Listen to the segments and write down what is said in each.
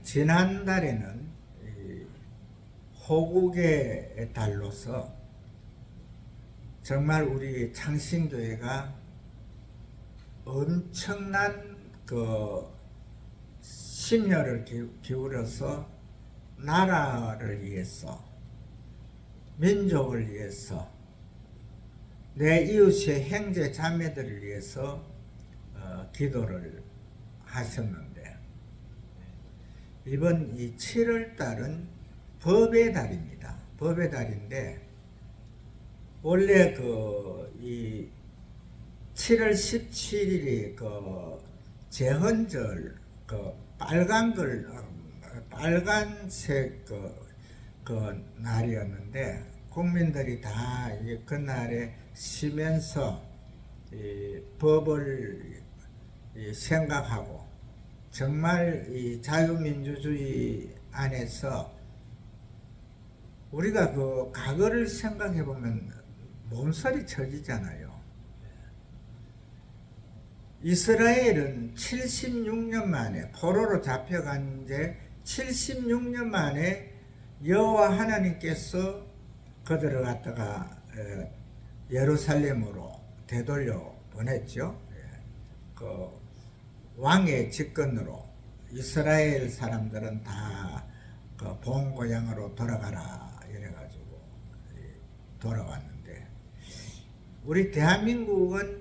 지난달에는 이 호국의 달로서 정말 우리 창신교회가 엄청난 그 심혈을 기울여서 나라를 위해서, 민족을 위해서, 내 이웃의 형제 자매들을 위해서 기도를 하셨는데, 이번 이 7월 달은 법의 달입니다. 법의 달인데, 원래 이 7월 17일이 제헌절, 빨간색 날이었는데, 국민들이 다 그날에 쉬면서 이 법을 생각하고, 정말 이 자유민주주의 안에서 우리가 과거를 생각해 보면 몸서리 쳐지잖아요. 이스라엘은 76년 만에 포로로 잡혀간 지 76년 만에 여호와 하나님께서 그들을 갖다가 예루살렘으로 되돌려 보냈죠. 그 왕의 직권으로 이스라엘 사람들은 다 본 고향으로 돌아가라 이래가지고 돌아왔는데, 우리 대한민국은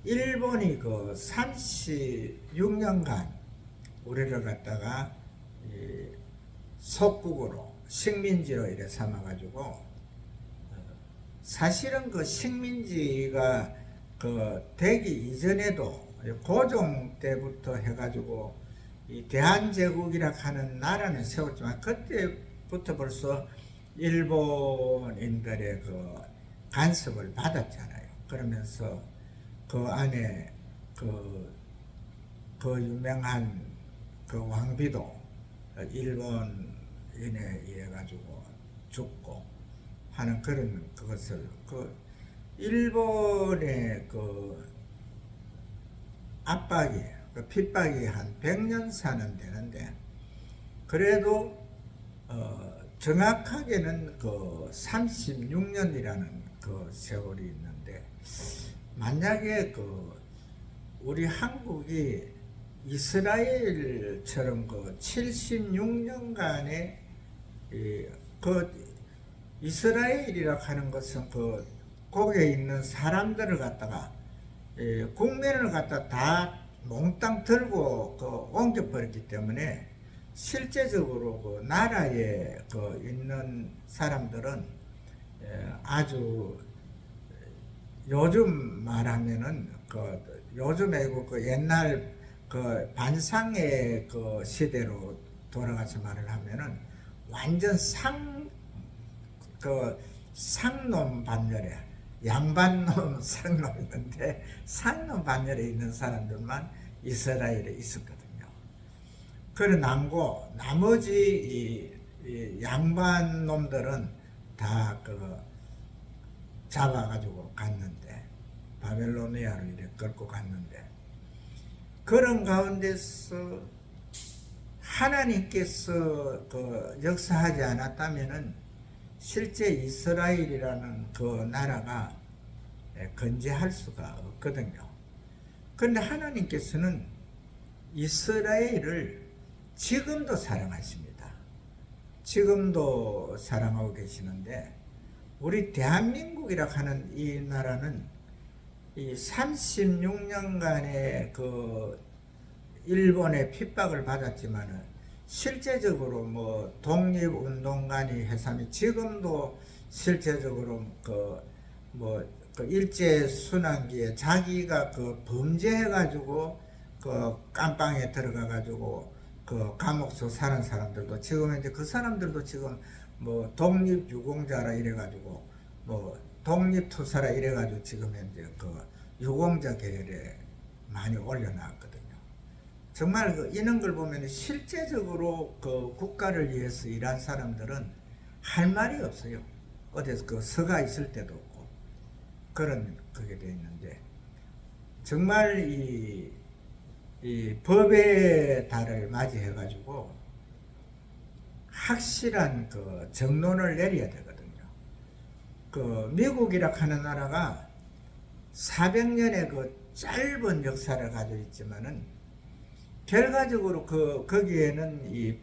일본이 36년간 우리를 갖다가 속국으로 식민지로 이래 삼아가지고, 사실은 식민지가 되기 이전에도 고종 때부터 해가지고 이 대한제국이라 하는 나라는 세웠지만, 그때부터 벌써 일본인들의 간섭을 받았잖아요. 그러면서 그 안에 유명한 왕비도 일본인에 의해 가지고 죽고 하는 그런 그것을 일본의 압박이, 핍박이 한 100년 사는 되는데, 그래도 정확하게는 36년이라는 세월이 있는데, 만약에 우리 한국이 이스라엘처럼 76년간의 이스라엘이라 하는 것은 거기에 있는 사람들을 갖다가 국민을 갖다 다 몽땅 들고 옮겨버렸기 때문에, 실제적으로 나라에 있는 사람들은 아주 요즘 말하면은 요즘에 옛날 반상의 시대로 돌아가서 말을 하면은 완전 상놈 반열에, 양반놈 상놈 있는데 상놈 반열에 있는 사람들만 이스라엘에 있었거든요. 그래 남고 나머지 이 양반놈들은 다 잡아가지고 갔는데, 바벨로니아로 이렇게 끌고 갔는데, 그런 가운데서 하나님께서 역사하지 않았다면은 실제 이스라엘이라는 나라가 건재할 수가 없거든요. 그런데 하나님께서는 이스라엘을 지금도 사랑하십니다. 지금도 사랑하고 계시는데, 우리 대한민국이라 하는 이 나라는 이 36년간의 일본의 핍박을 받았지만은, 실제적으로 독립운동가니 해삼이 지금도 실제적으로 일제순환기에 자기가 범죄해가지고 깜빵에 들어가가지고 감옥서 사는 사람들도 지금 이제 그 사람들도 지금 독립유공자라 이래가지고 독립투사라 이래가지고 지금 현재 유공자 계열에 많이 올려놨거든요. 정말 이런 걸 보면 실제적으로 국가를 위해서 일한 사람들은 할 말이 없어요. 어디서 서가 있을 때도 없고 그런 그게 돼 있는데, 정말 이 법의 달을 맞이해 가지고 확실한 그 정론을 내려야 되거든요. 그 미국이라 하는 나라가 400년의 그 짧은 역사를 가지고 있지만은 결과적으로 거기에는 이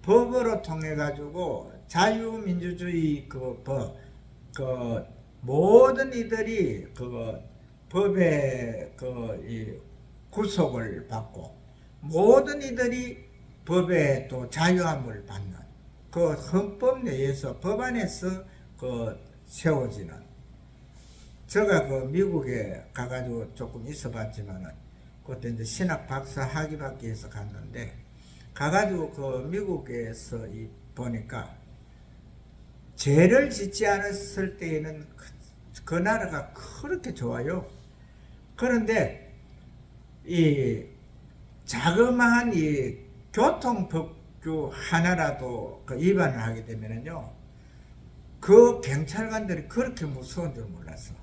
법으로 통해 가지고 자유민주주의 그 모든 이들이 그 법의 이 구속을 받고 모든 이들이 법의 또 자유함을 받는 그 헌법 내에서 법 안에서 그 세워지는. 제가 그 미국에 가가지고 조금 있어봤지만은 그때 이제 신학 박사 학위 받기 위해서 갔는데 가가지고 그 미국에서 보니까 죄를 짓지 않았을 때에는 그 나라가 그렇게 좋아요. 그런데 이 자그마한 이 교통법규 하나라도 그 위반을 하게 되면은요, 그 경찰관들이 그렇게 무서운 줄 몰랐어.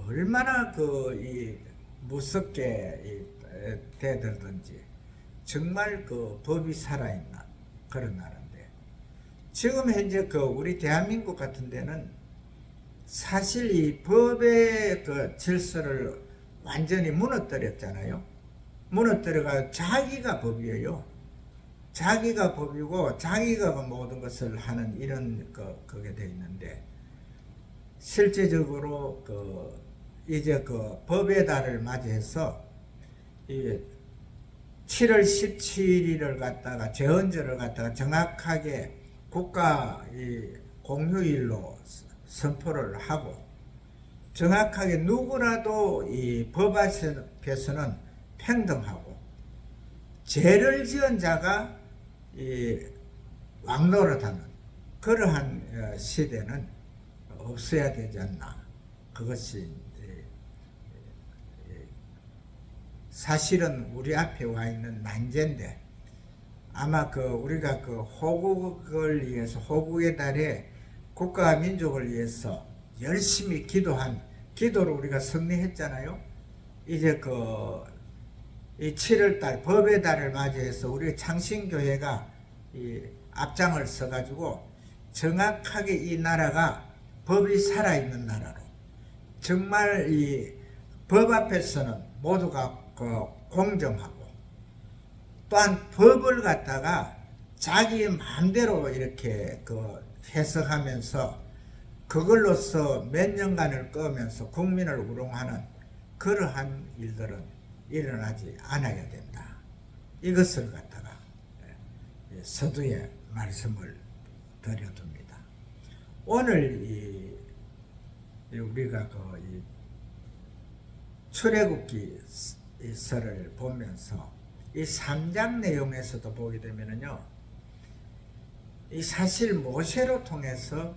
얼마나 무섭게 대들든지 정말 그 법이 살아있는 그런 나라인데, 지금 현재 그 우리 대한민국 같은 데는 사실 이 법의 그 질서를 완전히 무너뜨렸잖아요. 무너뜨려가 자기가 법이에요. 자기가 법이고 자기가 모든 것을 하는 이런 그게 돼 있는데, 실제적으로 이제 법의 달을 맞이해서 이 7월 17일을 갖다가 제헌절을 갖다가 정확하게 국가 공휴일로 선포를 하고, 정확하게 누구라도 이 법 앞에서는 평등하고, 죄를 지은 자가 왕노릇하는 그러한 시대는 없어야 되지 않나. 그것이 사실은 우리 앞에 와 있는 난제인데, 아마 우리가 호국을 위해서, 호국의 달에 국가와 민족을 위해서 열심히 기도를 우리가 승리했잖아요. 이제 이 7월달 법의 달을 맞이해서 우리 창신교회가 앞장을 서가지고 정확하게 이 나라가 법이 살아있는 나라로, 정말 이 법 앞에서는 모두가 공정하고, 또한 법을 갖다가 자기 마음대로 이렇게 해석하면서 그걸로서 몇 년간을 꺼면서 국민을 우롱하는 그러한 일들은 일어나지 않아야 된다. 이것을 갖다가 서두에 말씀을 드려둡니다. 오늘 우리가 출애굽기서를 보면서 이 3장 내용에서도 보게 되면은요, 이 사실 모세로 통해서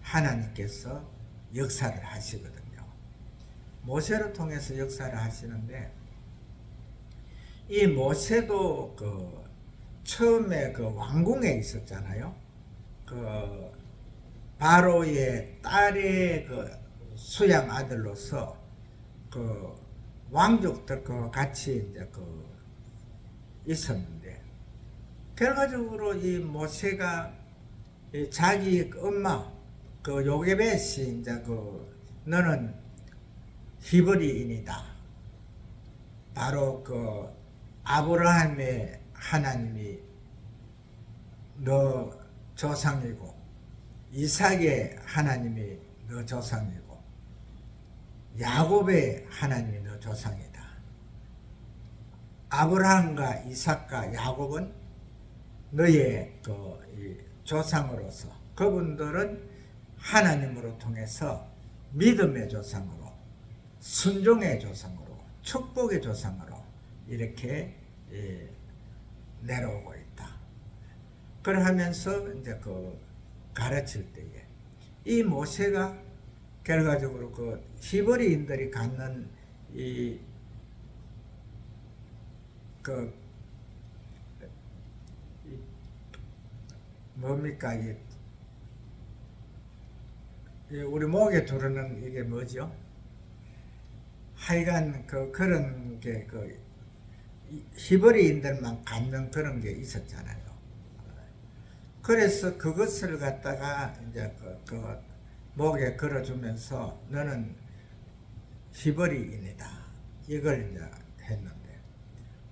하나님께서 역사를 하시거든요. 모세로 통해서 역사를 하시는데, 이 모세도 처음에 왕궁에 있었잖아요. 바로의 딸의 수양 아들로서 왕족들과 같이 이제 있었는데, 결과적으로 이 모세가 자기 엄마 요게벳이 이제 너는 히브리인이다. 바로 아브라함의 하나님이 너 조상이고, 이삭의 하나님이 너 조상이고, 야곱의 하나님이 너 조상이다. 아브라함과 이삭과 야곱은 너의 조상으로서, 그분들은 하나님으로 통해서 믿음의 조상으로, 순종의 조상으로, 축복의 조상으로 이렇게 내려오고 있다. 그러면서 이제 가르칠 때에 이 모세가 결과적으로 히브리인들이 갖는 뭡니까? 우리 목에 두르는 이게 뭐죠? 하여간 그런 게 히브리인들만 갖는 그런 게 있었잖아요. 그래서 그것을 갖다가 이제 목에 걸어주면서 너는 히브리인이다. 이걸 이제 했는데.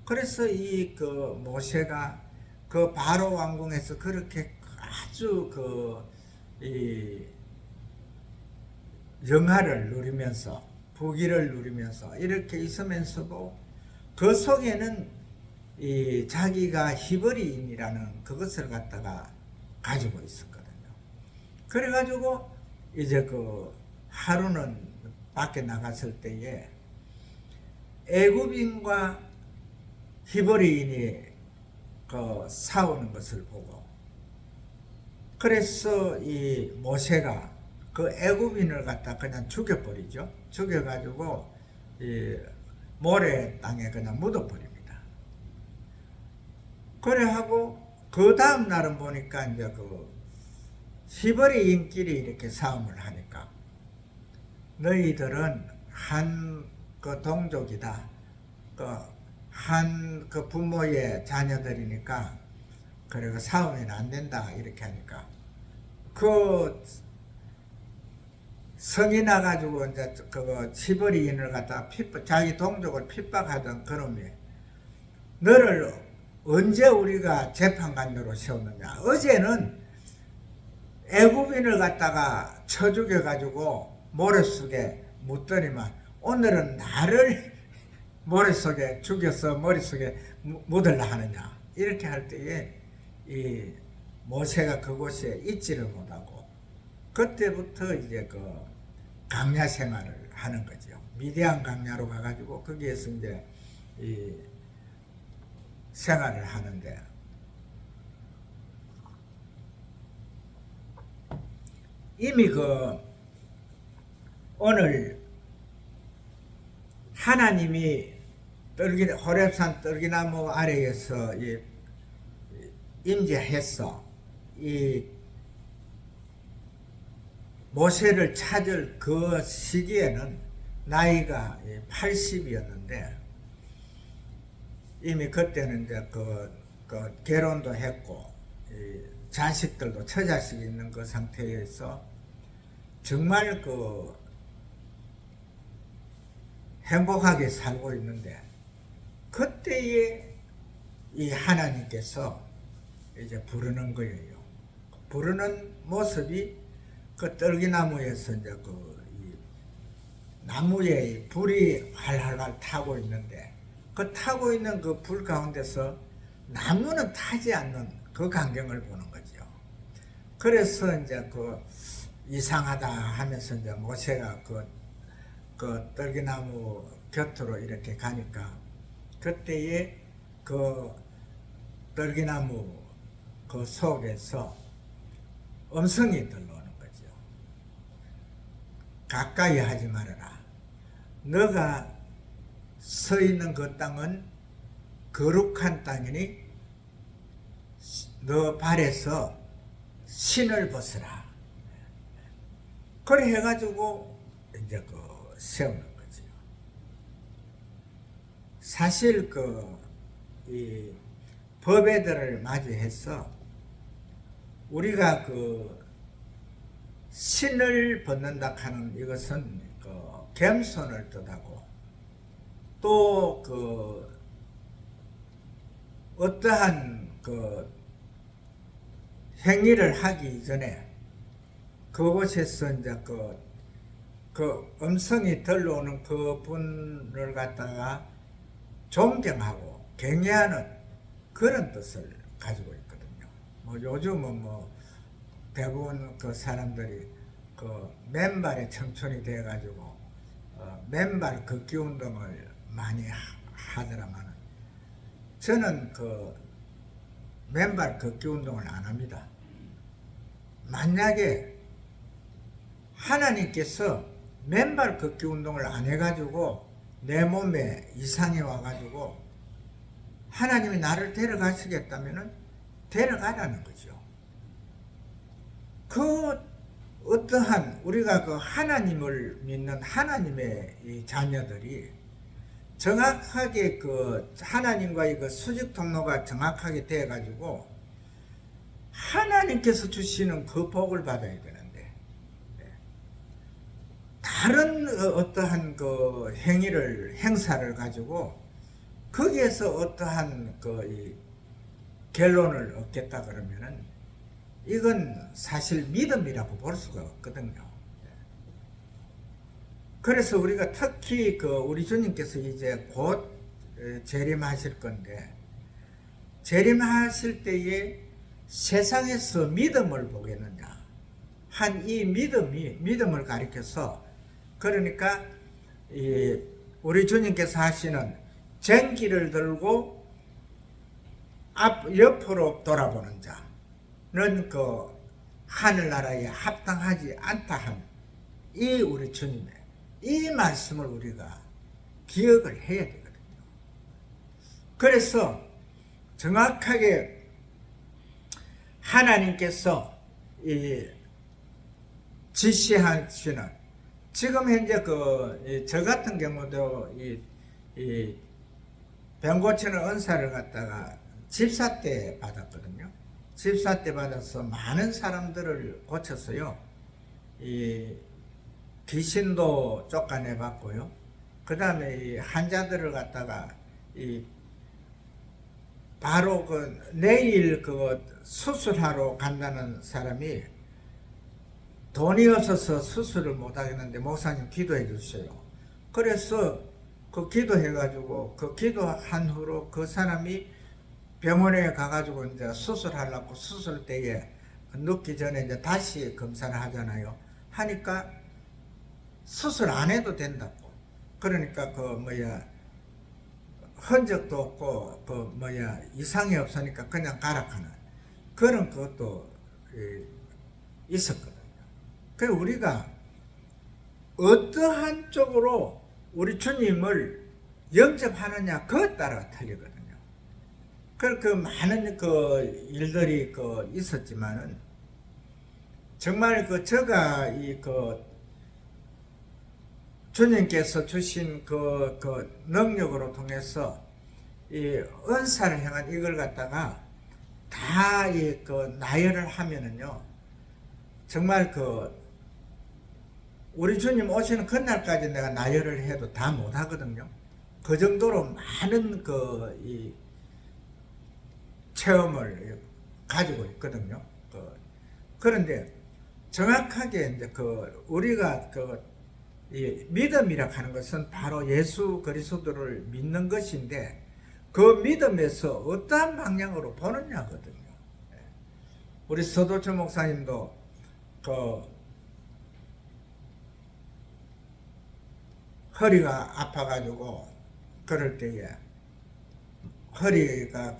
그래서 이 모세가 그 바로 왕궁에서 그렇게 아주 이 영화를 누리면서 부귀를 누리면서 이렇게 있으면서도 그 속에는 이 자기가 히브리인이라는 그것을 갖다가 가지고 있었거든요. 그래가지고 이제 하루는 밖에 나갔을 때에 애굽인과 히브리인이 싸우는 것을 보고, 그래서 이 모세가 그 애굽인을 갖다 그냥 죽여버리죠. 죽여가지고 이 모래 땅에 그냥 묻어버립니다. 그래 하고 그 다음 날은 보니까 이제 히브리인끼리 이렇게 싸움을 하니까 너희들은 한 동족이다. 한 부모의 자녀들이니까 그리고 싸우면 안 된다. 이렇게 하니까 성이 나가지고 이제 히브리인을 갖다 자기 동족을 핍박하던 그놈이 너를 언제 우리가 재판관으로 세웠느냐. 어제는 애굽인을 갖다가 쳐 죽여가지고 모래속에 묻더니만 오늘은 나를 모래속에 죽여서 머릿속에 묻으려 하느냐. 이렇게 할 때에 이 모세가 그곳에 있지를 못하고 그때부터 이제 강야 생활을 하는 거죠. 미디안 강야로 가가지고 거기에서 이제 이 생활을 하는데, 이미 오늘 하나님이 호렙산 떨기나무 아래에서 임재해서 이 모세를 찾을 그 시기에는 나이가 80이었는데 이미 그때는 이제 결혼도 했고 자식들도 처자식이 있는 그 상태에서 정말 행복하게 살고 있는데, 그때에 이 하나님께서 이제 부르는 거예요. 부르는 모습이 떨기나무에서 이제 이 나무에 불이 활활 타고 있는데, 타고 있는 그 불 가운데서 나무는 타지 않는 그 광경을 보는 거죠. 그래서 이제 이상하다 하면서 이제 모세가 떨기나무 곁으로 이렇게 가니까 그때에 떨기나무 속에서 음성이 들려오는 거죠. 가까이 하지 말아라. 너가 서 있는 그 땅은 거룩한 땅이니 너 발에서 신을 벗으라. 그래 해가지고 이제 세우는 거죠. 사실 이 법회들을 맞이해서 우리가 신을 벗는다 하는 이것은 겸손을 뜻하고, 또 어떠한 행위를 하기 전에 그곳에서 이제 음성이 들려오는 그 분을 갖다가 존경하고 경외하는 그런 뜻을 가지고 있거든요. 요즘은 대부분 사람들이 맨발에 청춘이 돼가지고 맨발 걷기 운동을 많이 하더라만, 저는 맨발 걷기 운동을 안 합니다. 만약에 하나님께서 맨발 걷기 운동을 안 해가지고 내 몸에 이상이 와가지고 하나님이 나를 데려가시겠다면 데려가라는 거죠. 어떠한 우리가 하나님을 믿는 하나님의 이 자녀들이 정확하게 하나님과의 수직 통로가 정확하게 되어가지고 하나님께서 주시는 그 복을 받아야 되는데 다른 어떠한 그 행사를 가지고 거기에서 어떠한 그 결론을 얻겠다 그러면은 이건 사실 믿음이라고 볼 수가 없거든요. 그래서 우리가 특히 우리 주님께서 이제 곧 재림하실 건데, 재림하실 때에 세상에서 믿음을 보겠느냐 한 이 믿음을 가리켜서, 그러니까 우리 주님께서 하시는 전기를 들고 옆으로 돌아보는 자는 그 하늘나라에 합당하지 않다 한 이 우리 주님의 이 말씀을 우리가 기억을 해야 되거든요. 그래서 정확하게 하나님께서 지시하시는, 지금 현재 저 같은 경우도 병 고치는 은사를 갖다가 집사 때 받았거든요. 집사 때 받아서 많은 사람들을 고쳤어요. 귀신도 쫓아내 봤고요. 그 다음에 환자들을 갖다가 바로 내일 수술하러 간다는 사람이 돈이 없어서 수술을 못 하겠는데 목사님 기도해 주세요. 그래서 기도해가지고 기도한 후로 그 사람이 병원에 가가지고 이제 수술하려고 수술 때에 눕기 전에 이제 다시 검사를 하잖아요. 하니까 수술 안 해도 된다고. 그러니까 흔적도 없고 이상이 없으니까 그냥 가라 하는 그런 것도 있었거든요. 그래서 우리가 어떠한 쪽으로 우리 주님을 영접하느냐 그에 따라 틀리거든요. 그 많은 일들이 있었지만은 정말 제가 주님께서 주신 능력으로 통해서 이 은사를 향한 이걸 갖다가 다 나열을 하면은요, 정말 우리 주님 오시는 그날까지 내가 나열을 해도 다 못하거든요. 그 정도로 많은 이 체험을 가지고 있거든요. 그런데 정확하게 이제 우리가 이 믿음이라 하는 것은 바로 예수 그리스도를 믿는 것인데, 그 믿음에서 어떠한 방향으로 보느냐거든요. 우리 서도철 목사님도 허리가 아파가지고 그럴 때에 허리가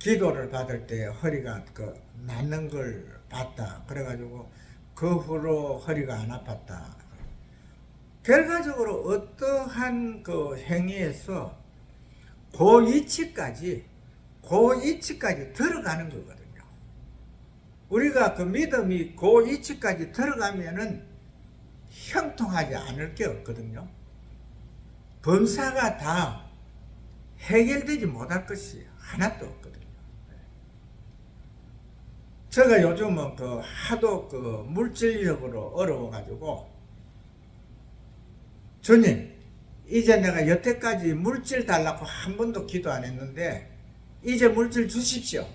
기도를 받을 때 허리가 낫는 걸 봤다. 그래가지고 그 후로 허리가 안 아팠다. 결과적으로 어떠한 행위에서 그 위치까지 들어가는 거거든요. 우리가 믿음이 그 위치까지 들어가면은 형통하지 않을 게 없거든요. 범사가 다 해결되지 못할 것이 하나도 없거든요. 제가 요즘은 하도 물질적으로 어려워가지고, 주님, 이제 내가 여태까지 물질 달라고 한 번도 기도 안 했는데 이제 물질 주십시오.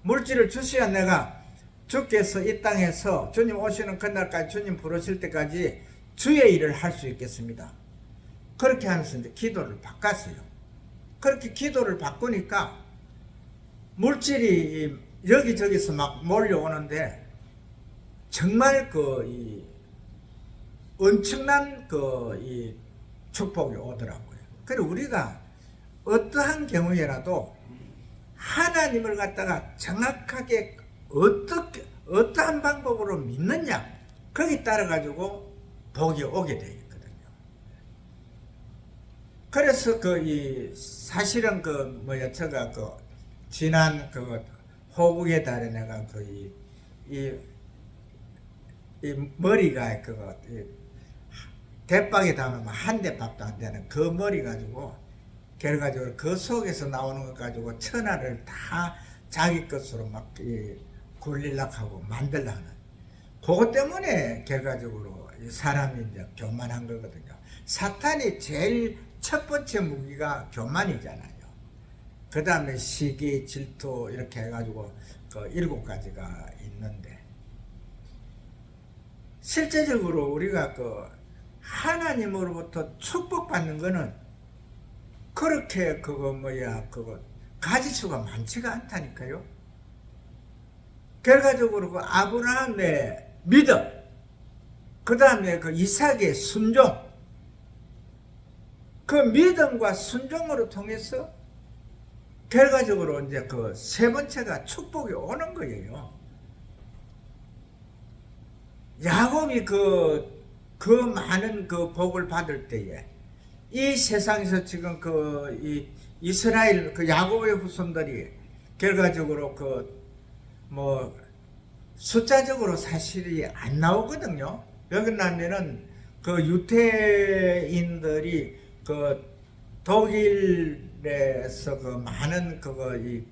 물질을 주셔야 내가 주께서 이 땅에서 주님 오시는 그날까지, 주님 부르실 때까지 주의 일을 할 수 있겠습니다. 그렇게 하면서 이제 기도를 바꿨어요. 그렇게 기도를 바꾸니까 물질이 여기저기서 막 몰려오는데 정말 엄청난 이 축복이 오더라고요. 그래서 우리가 어떠한 경우에라도 하나님을 갖다가 정확하게 어떠한 방법으로 믿느냐, 거기에 따라 가지고 복이 오게 되어 있거든요. 그래서 사실은 제가 지난 호국의 달에 내가 이 머리가 대박에 담으면 한 대 밥도 안 되는 머리 가지고, 결과적으로 속에서 나오는 것 가지고 천하를 다 자기 것으로 막 굴리려고 하고 만들려고 하는 그것 때문에 결과적으로 사람이 이제 교만한 거거든요. 사탄이 제일 첫 번째 무기가 교만이잖아요. 그 다음에 시기, 질투 이렇게 해가지고 그 7가지가 있는데, 실제적으로 우리가 그 하나님으로부터 축복받는 거는 그렇게 그거 가지수가 많지가 않다니까요. 결과적으로 그 아브라함의 믿음, 그 다음에 그 이삭의 순종, 그 믿음과 순종으로 통해서 결과적으로 이제 그 세 번째가 축복이 오는 거예요. 야곱이 그 많은 그 복을 받을 때에 이 세상에서 지금 이 이스라엘 그 야곱의 후손들이 결과적으로 숫자적으로 사실이 안 나오거든요. 왜냐면은 그 유태인들이 그 독일에서 그 많은 이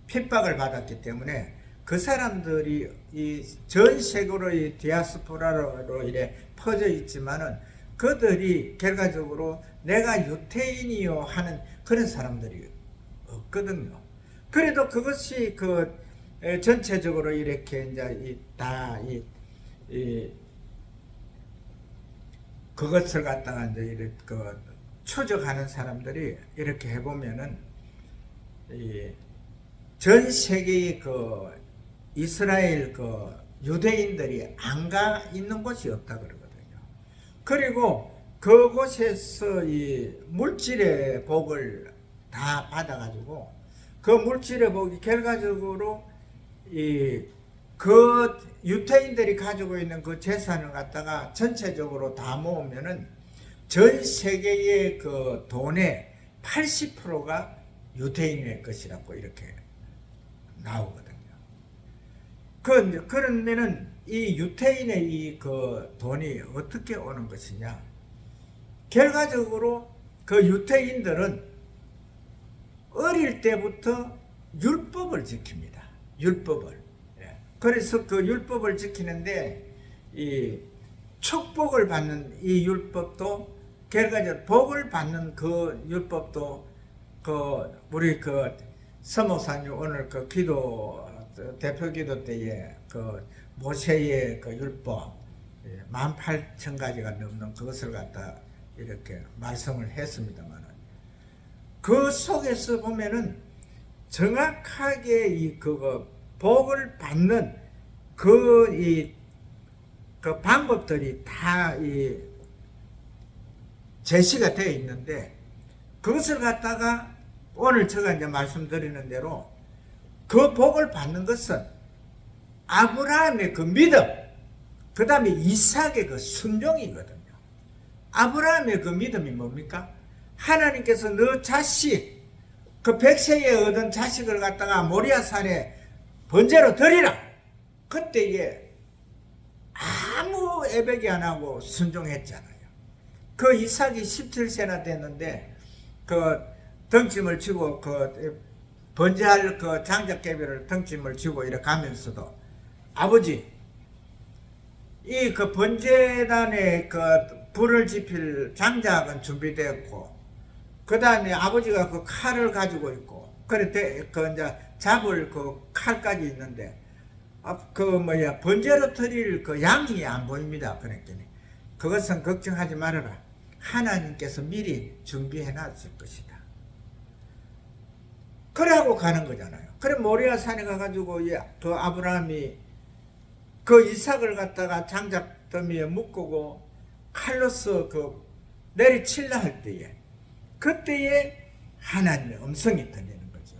핍박을 받았기 때문에 그 사람들이 이 전 세계로 이 디아스포라로 이래 퍼져 있지만은 그들이 결과적으로 내가 유태인이요 하는 그런 사람들이 없거든요. 그래도 그것이 전체적으로 이렇게 이제 그것을 갖다가 이제 이렇게 추적하는 사람들이 이렇게 해보면은 전 세계의 이스라엘 유대인들이 안 가 있는 곳이 없다 그러거든요. 그리고 그곳에서 이 물질의 복을 다 받아가지고 그 물질의 복이 결과적으로 그 유태인들이 가지고 있는 그 재산을 갖다가 전체적으로 다 모으면은 전 세계의 그 돈의 80%가 유태인의 것이라고 이렇게 나오거든요. 그런데는 이 유태인의 돈이 어떻게 오는 것이냐? 결과적으로 그 유태인들은 어릴 때부터 율법을 지킵니다. 율법을. 그래서 그 율법을 지키는데 이 축복을 받는 이 율법도 결과적으로 복을 받는 그 율법도 우리 서목사님 오늘 대표 기도 때에 모세의 율법 18,000가지가 넘는 그것을 갖다 이렇게 말씀을 했습니다만 그 속에서 보면은 정확하게 복을 받는 그 방법들이 다 제시가 되어 있는데 그것을 갖다가 오늘 제가 이제 말씀드리는 대로 그 복을 받는 것은 아브라함의 그 믿음, 그 다음에 이삭의 그 순종이거든요. 아브라함의 그 믿음이 뭡니까? 하나님께서 너 자식, 그 100세에 얻은 자식을 갖다가 모리아산에 번제로 드리라. 그때에 아무 애백이 안 하고 순종했잖아요. 그 이삭이 17세나 됐는데 덩짐을 쥐고 번제할 장작개비를 덩짐을 쥐고 이렇게 가면서도 아버지 이 번제단에 불을 지필 장작은 준비되었고 그 다음에 아버지가 칼을 가지고 있고 그래 이제 잡을 칼까지 있는데 번제로 드릴 양이 안 보입니다. 그랬더니 그것은 걱정하지 말아라. 하나님께서 미리 준비해 놨을 것이다. 그래 하고 가는 거잖아요. 그래 모리아 산에 가가지고 그 아브라함이 그 이삭을 갖다가 장작 더미에 묶고 칼로서 내리칠라 할 때에 그때에 하나님의 음성이 들리는 거죠.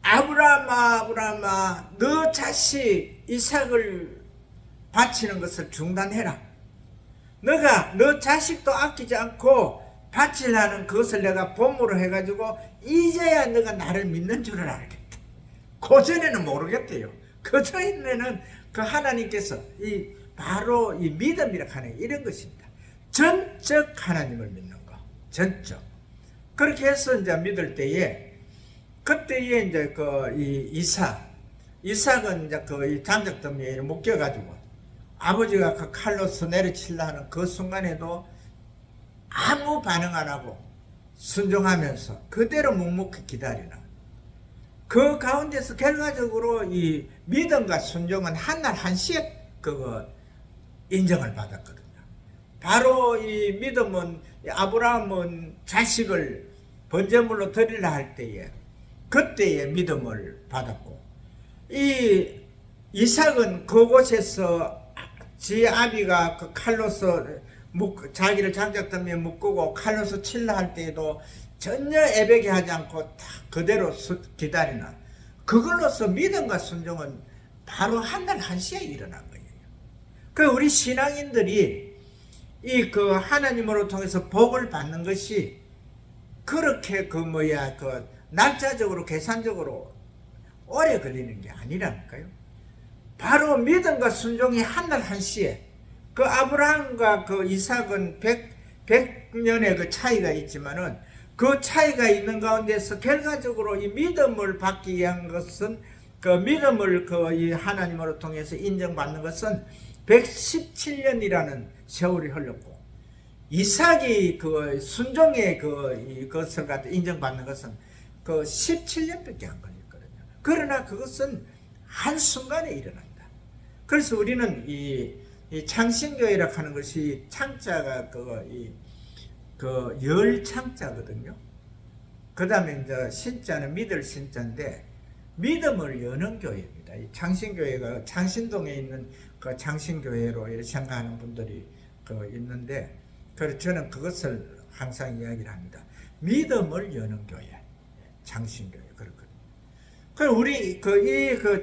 아브라함아 너 자식 이삭을 바치는 것을 중단해라. 너가 너 자식도 아끼지 않고 바치려는 그것을 내가 본무로 해가지고 이제야 너가 나를 믿는 줄을 알겠다. 그전에는 모르겠대요. 그전에는 하나님께서 바로 이 믿음이라 하는 이런 것입니다. 전적 하나님을 믿는 거. 전적. 그렇게 해서 이제 믿을 때에 그때에 이제 이 이삭은 이제 이 장작더미에 묶여가지고 아버지가 그 칼로서 내리치려 하는 그 순간에도 아무 반응 안 하고 순종하면서 그대로 묵묵히 기다리는 그 가운데서 결과적으로 이 믿음과 순종은 한날 한시에 인정을 받았거든요. 바로 이 믿음은 아브라함은 자식을 번제물로 드리려 할 때에 그때의 믿음을 받았고 이 이삭은 그곳에서 지 아비가 그 칼로서 자기를 장작더미에 묶고 칼로서 칠라 할 때에도 전혀 애백이 하지 않고 딱 그대로 기다리는 그걸로서 믿음과 순종은 바로 한날 한시에 일어난 거예요. 그 우리 신앙인들이 이 하나님으로 통해서 복을 받는 것이 그렇게 날짜적으로 계산적으로 오래 걸리는 게 아니라니까요. 바로 믿음과 순종이 한날 한시에 아브라함과 이삭은 100년의 그 차이가 있지만은 그 차이가 있는 가운데서 결과적으로 이 믿음을 받기 위한 것은 믿음을 이 하나님으로 통해서 인정받는 것은 117년이라는 세월이 흘렀고 이삭이 순종의 그것을 갖다 인정받는 것은 17년밖에 안 걸렸거든요. 그러나 그것은 한순간에 일어난다. 그래서 우리는 이 창신교회라고 하는 것이 창자가 열창자거든요. 그 다음에 이제 신자는 믿을 신자인데 믿음을 여는 교회입니다. 이 창신교회가 창신동에 있는 그 창신교회로 이렇게 생각하는 분들이 있는데 그래서 저는 그것을 항상 이야기를 합니다. 믿음을 여는 교회, 창신교회 그렇거든요. 그럼 우리 이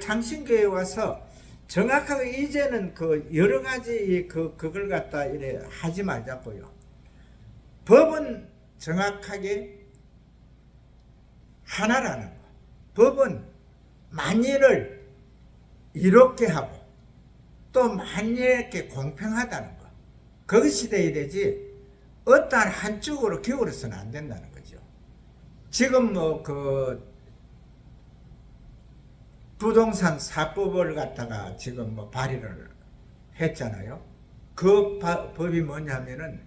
창신교회에 와서 정확하게 이제는 여러 가지 그걸 갖다 이래 하지 말자고요. 법은 정확하게 하나라는 거. 법은 만일을 이롭게 하고 또 만일에 공평하다는 거. 그것이 돼야 되지 어떠한 한쪽으로 기울어서는 안 된다는 거죠. 지금 부동산 사법을 갖다가 지금 발의를 했잖아요. 그 법이 뭐냐면은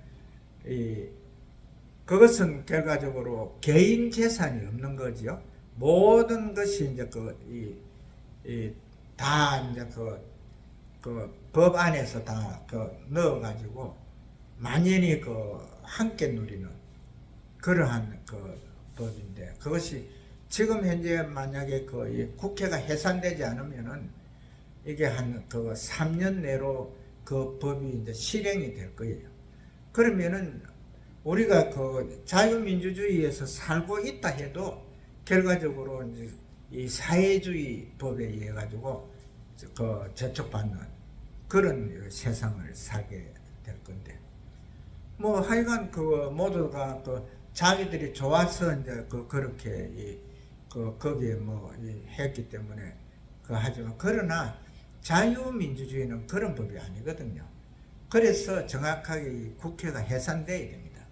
그것은 결과적으로 개인 재산이 없는 거지요. 모든 것이 이제 다 이제 법 안에서 다 넣어가지고 만연히 함께 누리는 그러한 법인데 그것이 지금 현재 만약에 국회가 해산되지 않으면은 이게 한 3년 내로 그 법이 이제 실행이 될 거예요. 그러면은 우리가 자유민주주의에서 살고 있다 해도 결과적으로 이제 이 사회주의 법에 의해 가지고 저촉받는 그런 세상을 살게 될 건데 하여간 모두가 자기들이 좋아서 이제 그렇게 거기에 했기 때문에 하지만 그러나 자유민주주의는 그런 법이 아니거든요. 그래서 정확하게 국회가 해산돼야 됩니다.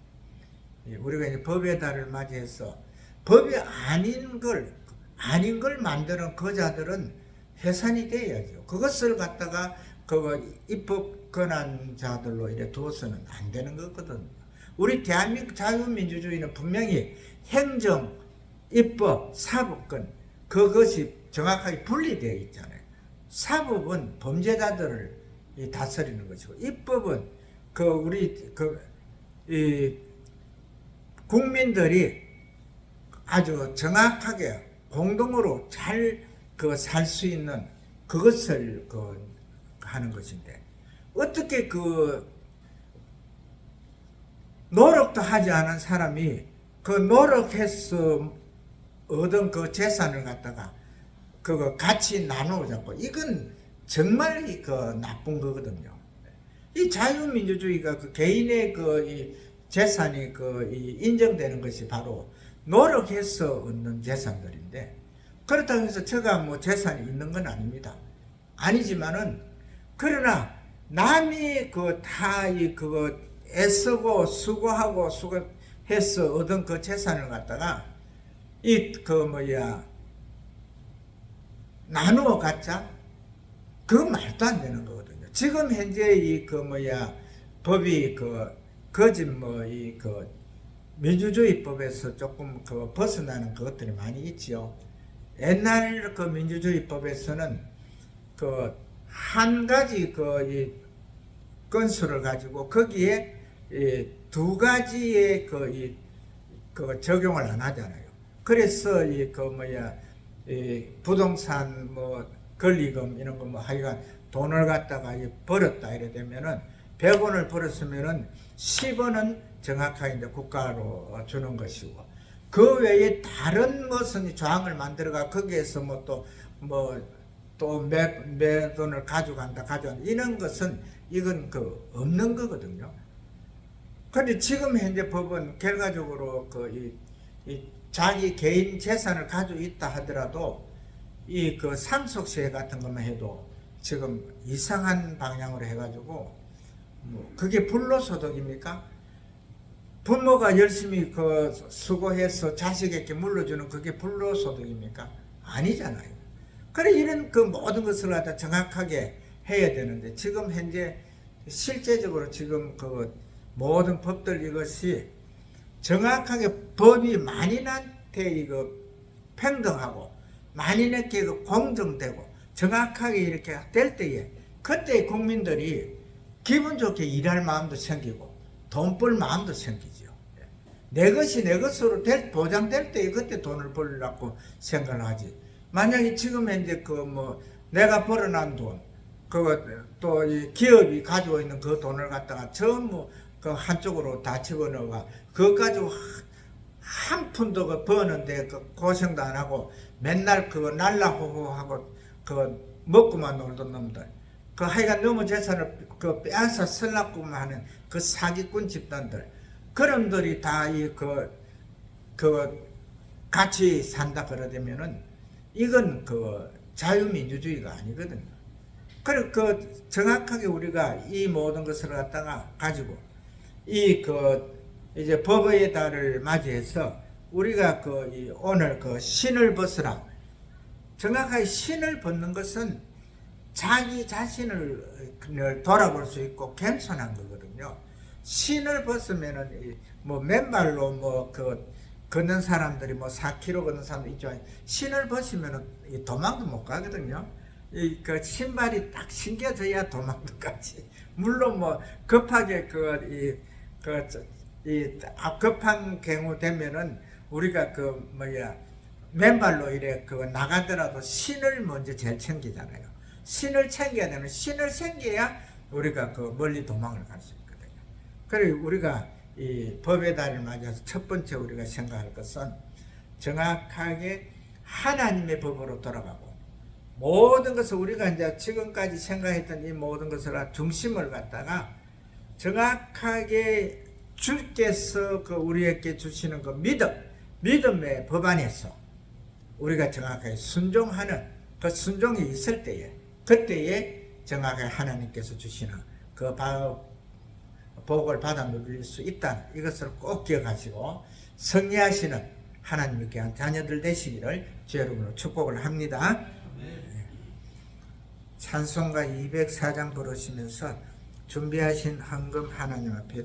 우리가 이제 법의 달을 맞이해서 법이 아닌 걸 만드는 거자들은 해산이 돼야죠. 그것을 갖다가 입법 권한자들로 이래 두어서는 안 되는 거거든요. 우리 대한민국 자유민주주의는 분명히 행정, 입법, 사법권 그것이 정확하게 분리되어 있잖아요. 사법은 범죄자들을 다스리는 것이고 입법은 우리 국민들이 아주 정확하게 공동으로 잘 살 수 있는 그것을 하는 것인데 어떻게 노력도 하지 않은 사람이 노력해서 얻은 재산을 갖다가 같이 나누자고 이건 정말 나쁜 거거든요. 이 자유민주주의가 개인의 이 재산이 인정되는 것이 바로 노력해서 얻는 재산들인데 그렇다고 해서 제가 재산이 있는 건 아닙니다. 아니지만은 그러나 남이 다 애쓰고 수고하고 수고해서 얻은 재산을 갖다가 이 나누어 갖자, 그 말도 안 되는 거거든요. 지금 현재 법이 거짓 민주주의법에서 조금 벗어나는 것들이 많이 있지요. 옛날 민주주의법에서는 한 가지 이 건수를 가지고 거기에 두 가지의 적용을 안 하잖아요. 그래서 부동산 권리금 이런 거 하여간 돈을 갖다가 벌었다 이래 되면은 100원을 벌었으면은 10원은 정확하게 이제 국가로 주는 것이고, 그 외에 다른 무슨 조항을 만들어가 거기에서 매 돈을 가져간다 이런 것은 이건 없는 거거든요. 근데 지금 현재 법은 결과적으로 자기 개인 재산을 가지고 있다 하더라도 상속세 같은 것만 해도 지금 이상한 방향으로 해가지고 그게 불로소득입니까? 부모가 열심히 수고해서 자식에게 물려주는 그게 불로소득입니까? 아니잖아요. 그래 이런 모든 것을 갖다 정확하게 해야 되는데, 지금 현재 실제적으로 지금 모든 법들 이것이 정확하게 법이 만인한테 평등하고 만인에게 공정되고 정확하게 이렇게 될 때에, 그때 국민들이 기분 좋게 일할 마음도 생기고 돈 벌 마음도 생기죠. 내 것이 내 것으로 보장될 때에 그때 돈을 벌려고 생각을 하지. 만약에 지금 현재 내가 벌어난 돈, 또 이 기업이 가지고 있는 그 돈을 갖다가 전부 한쪽으로 다 집어넣어가 그거 가지고 한 푼도 버는데 고생도 안 하고 맨날 날라호호하고 먹고만 놀던 놈들, 하여간 너무 재산을 빼앗아 쓰려고만 하는 사기꾼 집단들, 그런들이 다 같이 산다 그러되면은 이건 자유민주주의가 아니거든요. 그리고 정확하게 우리가 이 모든 것을 갖다가 가지고 이제 법의 달을 맞이해서 우리가 오늘 신을 벗으라. 정확하게 신을 벗는 것은 자기 자신을 돌아볼 수 있고 겸손한 거거든요. 신을 벗으면은 맨발로 걷는 사람들이 4km 걷는 사람들 있죠. 신을 벗으면은 도망도 못 가거든요. 신발이 딱 신겨져야 도망도 가지. 물론 급하게 급한 경우 되면은 우리가 맨발로 이래 나가더라도 신을 먼저 제일 챙기잖아요. 신을 챙겨야 되는, 신을 챙겨야 우리가 멀리 도망을 갈 수 있거든요. 그리고 우리가 이 법의 달을 맞아서 첫 번째 우리가 생각할 것은 정확하게 하나님의 법으로 돌아가고, 모든 것을 우리가 이제 지금까지 생각했던 이 모든 것을 중심을 갖다가 정확하게 주께서 우리에게 주시는 믿음의 법 안에서 우리가 정확하게 순종하는 순종이 있을 때에, 그때에 정확하게 하나님께서 주시는 복을 받아 누릴 수 있다. 이것을 꼭 기억하시고 승리하시는 하나님의 귀한 자녀들 되시기를 주 여러분으로 축복을 합니다. 찬송가 204장 부르시면서 준비하신 헌금 하나님 앞에